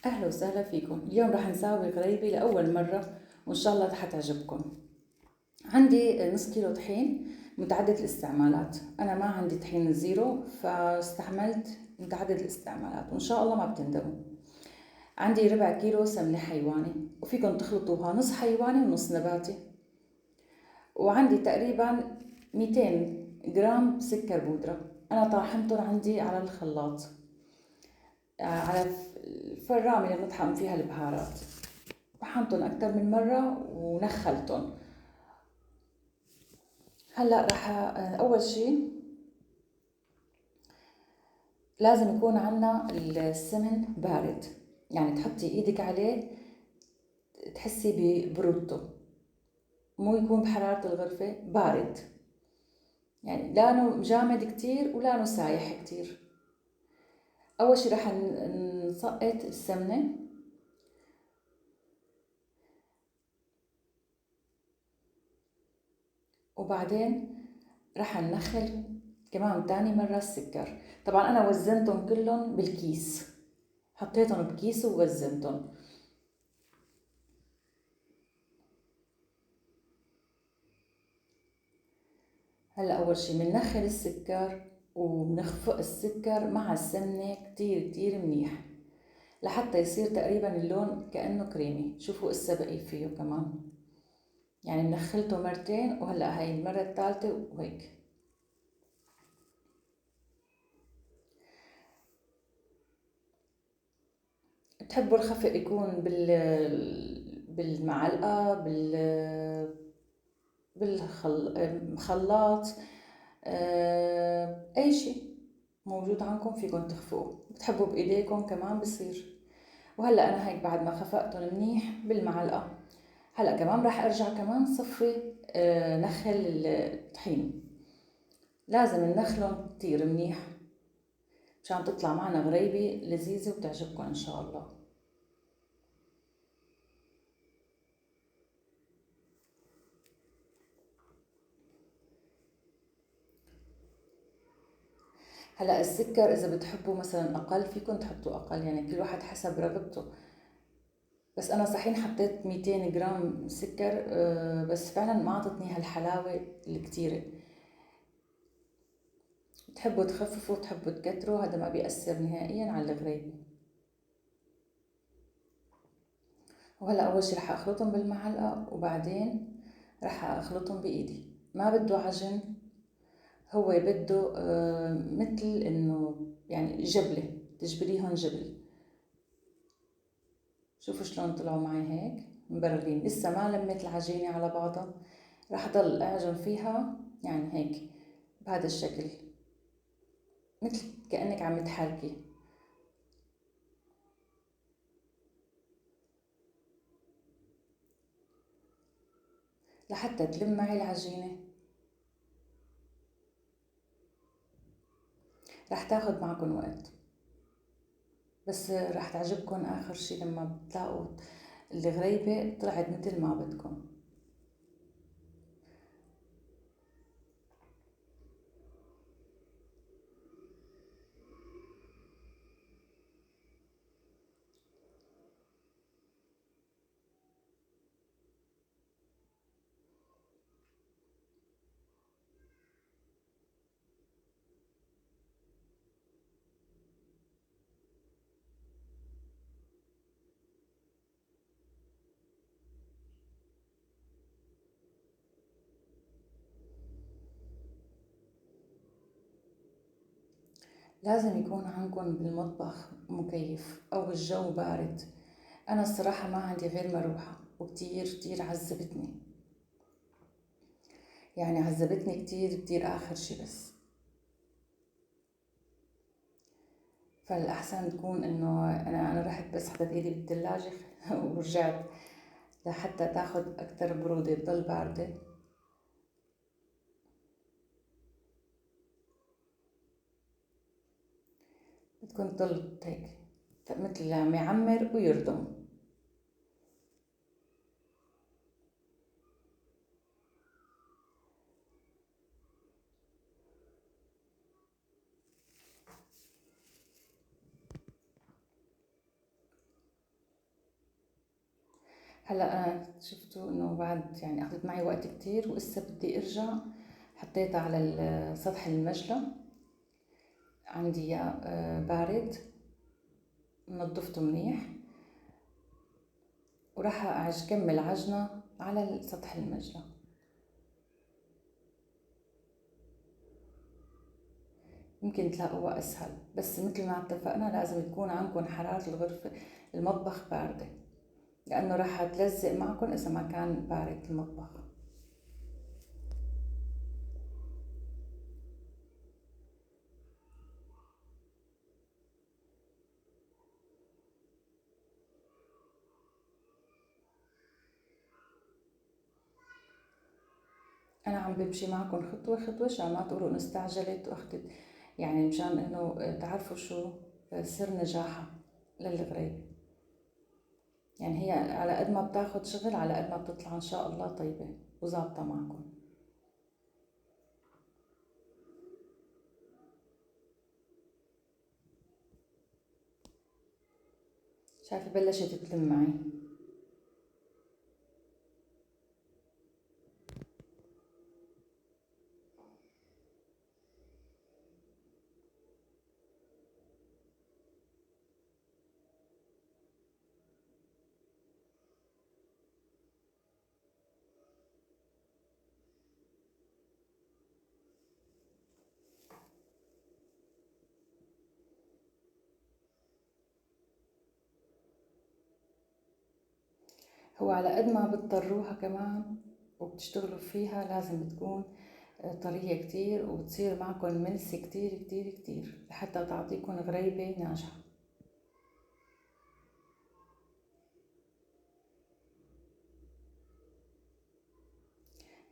أهلا وسهلا فيكم. اليوم رح نساوي غريبة لأول مرة وإن شاء الله رح تعجبكم. عندي نص كيلو طحين متعدد الاستعمالات. أنا ما عندي طحين زيرو فاستعملت متعدد الاستعمالات وإن شاء الله ما بتندموا. عندي ربع كيلو سمنة حيواني وفيكم تخلطوها نص حيواني ونص نباتي. وعندي تقريبا 200 جرام سكر بودرة، أنا طاحنتهم عندي على الخلاط على الفرامة اللي بنطحن فيها البهارات. طحنتهم أكتر من مرة ونخلتهم. هلأ رح أول شي لازم يكون عنا السمن بارد، يعني تحطي إيدك عليه تحسي ببرودته، مو يكون بحرارة الغرفة، بارد، يعني لا انه جامد كتير ولا انه سايح كتير. أول شي رح نسقط السمنة وبعدين رح ننخل كمان تاني مرة السكر. طبعا أنا وزنتهم كلهم بالكيس، حطيتهم بكيس ووزنتهم. هلا أول شي بننخل السكر وبنخفق السكر مع السمنة كتير كتير منيح لحتى يصير تقريبا اللون كأنه كريمي. شوفوا إسا بقي فيه كمان، يعني منخلته مرتين وهلا هاي المرة الثالثة وهيك. بتحبوا الخفق يكون بالمعلقة بالخلاط، اي شيء موجود عندكم فيكم تخفقوه. بتحبوا بايديكم كمان بصير. وهلا انا هيك بعد ما خفقتهم منيح بالمعلقة، هلا كمان راح ارجع كمان صفي نخل الطحين. لازم ننخلهم كتير منيح مشان تطلع معنا غريبة لذيذة وبتعجبكم ان شاء الله. هلا السكر اذا بتحبوا مثلا اقل فيكم تحطوا اقل، يعني كل واحد حسب رغبته. بس انا صحيح حطيت 200 جرام سكر، بس فعلا ما عطتني هالحلاوة الكتيرة. تحبوا تخففوا تحبوا تكتروا، هذا ما بيأثر نهائيا على الغريبة. وهلا اول شي رح اخلطهم بالمعلقة وبعدين رح اخلطهم بايدي. ما بده عجن، هو بده مثل انه يعني جبلة، تجبريهم جبل. شوفوا شلون طلعوا معي هيك مبررين، لسه ما لميت العجينة على بعضها. راح ضل اعجن فيها يعني هيك بهذا الشكل، مثل كأنك عم تحركي. لحتى تلم معي العجينة. راح تاخد معكم وقت، بس راح تعجبكم آخر شي لما بتلاقوا الغريبة طلعت مثل ما بدكم. لازم يكون عندكم بالمطبخ مكيف أو الجو بارد. أنا الصراحة ما عندي غير مروحة وكتير كتير عذبتني، يعني عذبتني كتير كتير آخر شي. بس فالأحسن تكون إنه أنا رحت بس حطيت إيدي بالثلاجة ورجعت لحتى تاخد أكتر برودة تضل باردة. بدكم تضل هيك مثل عم يعمر ويردم. هلا انا شفتوا انه بعد يعني اخذت معي وقت كتير وإسا بدي ارجع. حطيتها على سطح المجلة، عندي اياه بارد، نظفته منيح وراح كمل عجنة على سطح المجلة. يمكن تلاقوها اسهل، بس مثل ما اتفقنا لازم تكون عندكم حرارة الغرفة المطبخ باردة، لانه راح تلزق معكم اذا ما كان بارد المطبخ. انا عم بمشي معكم خطوة خطوة عشان ما تقولوا انه استعجلت واخدت، يعني مشان انه تعرفوا شو سر نجاحها للغريبة. يعني هي على قد ما بتاخد شغل على قد ما بتطلع ان شاء الله طيبة وظابطة معكم. شايفة بلشت تلم معي. هو على قد ما بتضروها كمان وبتشتغلوا فيها لازم تكون طرية كتير وتصير معكم ملسة كتير كتير كتير لحتى تعطيكم غريبة ناجحة.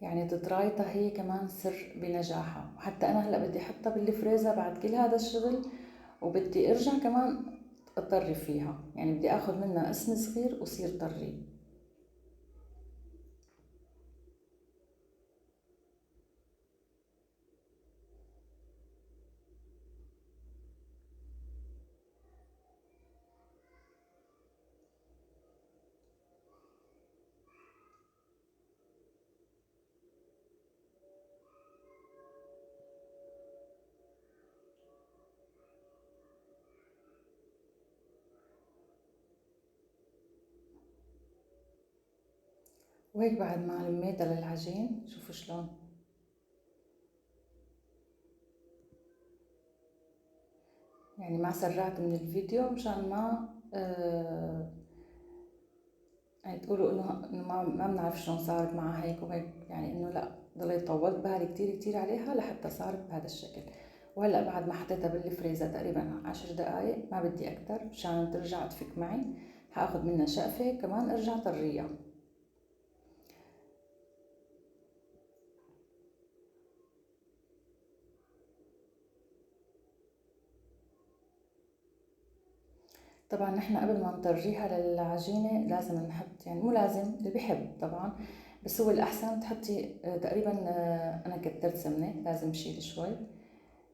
يعني تطرايتها هي كمان سر بنجاحها. وحتى انا هلا بدي احطها بالفريزر بعد كل هذا الشغل، وبدي ارجع كمان اطري فيها، يعني بدي اخذ منها قسم صغير وصير طري. وهيك بعد ما لميتها للعجين شوفوا شلون. يعني ما سرعت من الفيديو مشان ما يعني تقولوا انه ما بنعرف شلون صارت معها هيك وهيك، يعني انه لا، ضليت طولت بالي كتير كتير عليها لحتى صارت بهذا الشكل. وهلا بعد ما حطيتها بالفريزر تقريبا 10 دقايق، ما بدي اكتر مشان ترجع تفك معي. هاخذ منها شقفة كمان ارجع طريها. طبعا نحن قبل ما نطريها للعجينة لازم نحط، يعني مو لازم، اللي بحب طبعا، بس هو الأحسن تحطي تقريبا أنا كترت سمنة، لازم شيل شوي،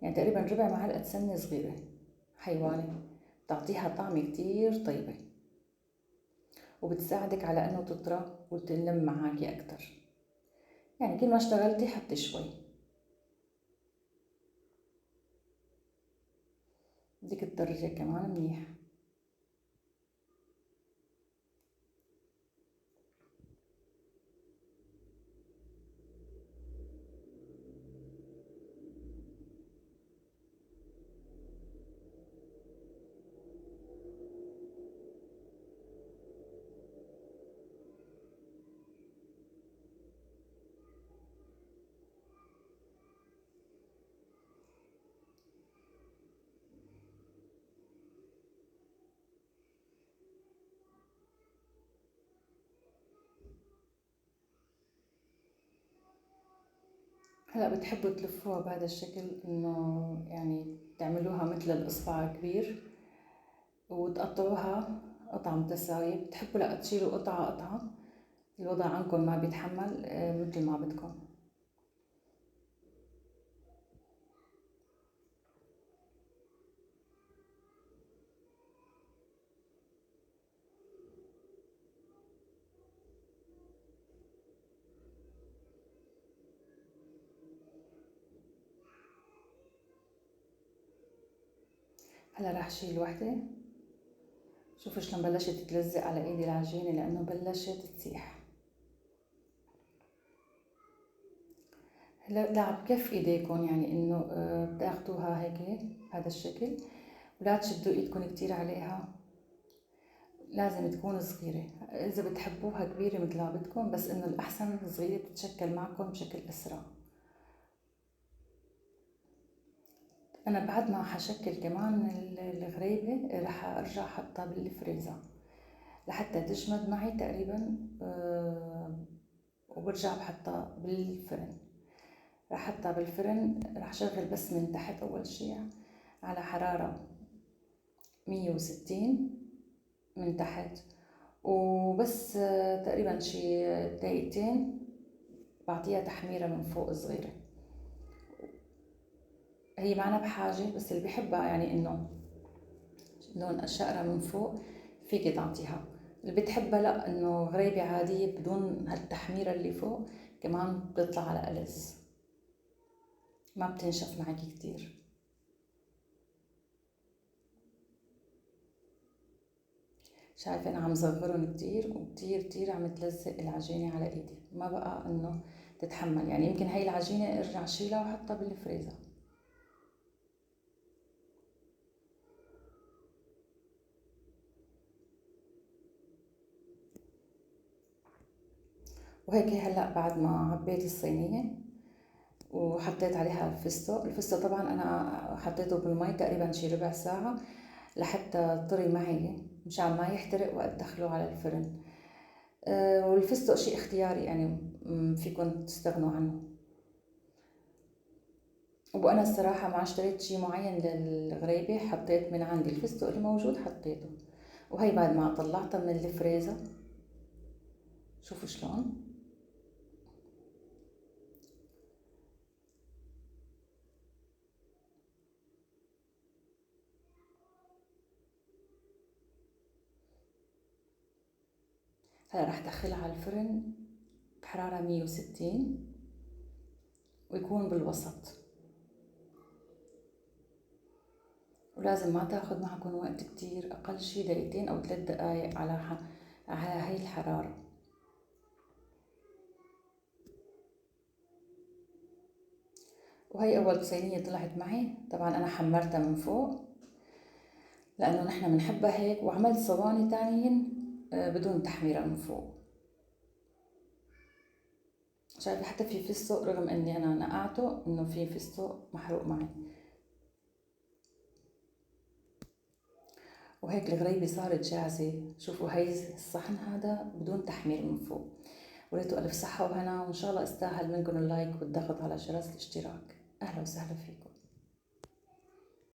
يعني تقريبا ربع معلقة سمنة صغيرة حيواني، بتعطيها طعمة كتير طيبة وبتساعدك على انه تطرى وتنلم معاكي اكتر. يعني كل ما اشتغلتي حطي شوي. بدك تدرجيها كمان منيح. هلا بتحبوا تلفوها بهذا الشكل، انه يعني تعملوها مثل الاصبع كبير وتقطعوها قطع متساوية. بتحبوا لا تشيلوا قطعة قطعة، الوضع عندكم ما بيتحمل، مثل ما بدكم. هلا راح شيل وحدة. شوفوا شلون بلشت تلزق على ايدي العجينة لانه بلشت تسيح. لا بكف ايديكم، يعني انه بتاخدوها هيك بهذا الشكل، ولا تشدوا ايدكم كتير عليها، لازم تكون صغيرة. اذا بتحبوها كبيرة مثل ما بدكم، بس انه الاحسن صغيرة بتتشكل معكم بشكل اسرع. انا بعد ما حشكل كمان الغريبة رح ارجع حطها بالفريزر لحتى تجمد معي تقريبا، وبرجع بحطها بالفرن. رح احطها بالفرن، رح شغل بس من تحت اول شي على حرارة 160 من تحت، وبس تقريبا شي دقيقتين بعطيها تحميرة من فوق صغيرة. هي معنا بحاجة، بس اللي بيحبها يعني انه لون الشقرة من فوق فيك تعطيها. اللي بتحبها لا، انه غريبة عادية بدون هالتحميرة اللي فوق كمان بتطلع على ألذ، ما بتنشف معك كتير. شايفة انا عم صغرهم كتير، وكتير كتير عم تلزق العجينة على ايدي، ما بقى انه تتحمل. يعني يمكن هاي العجينة ارجع شيلها وحطها بالفريزر. وهيك هلا بعد ما عبيت الصينية وحطيت عليها الفستق طبعا انا حطيته بالمي تقريبا شي ربع ساعة لحتى طري معي مشان ما يحترق وقت دخله على الفرن. والفستق شي اختياري، يعني فيكن تستغنوا عنه. وانا الصراحة ما اشتريت شي معين للغريبة، حطيت من عندي الفستق اللي موجود حطيته. وهي بعد ما طلعتها من الفريزر شوفوا شلون. هلا رح دخلها على الفرن بحرارة 160 ويكون بالوسط، ولازم ما تاخد معكم وقت كتير، اقل شي دقيقتين او 3 دقايق على هاي الحرارة. وهي اول صينية طلعت معي، طبعا انا حمرتها من فوق لانه نحن بنحبها هيك، وعملت صواني تانيين بدون تحميرة من فوق. شايفة حتى في فستق رغم اني انا نقعته انه في فستق محروق معي. وهيك الغريبة صارت جاهزة. شوفوا هي الصحن هذا بدون تحمير من فوق. وريتوا ألف صحة وهنا، وإن شاء الله استاهل منكم اللايك والضغط على جرس الاشتراك. أهلا وسهلا فيكم.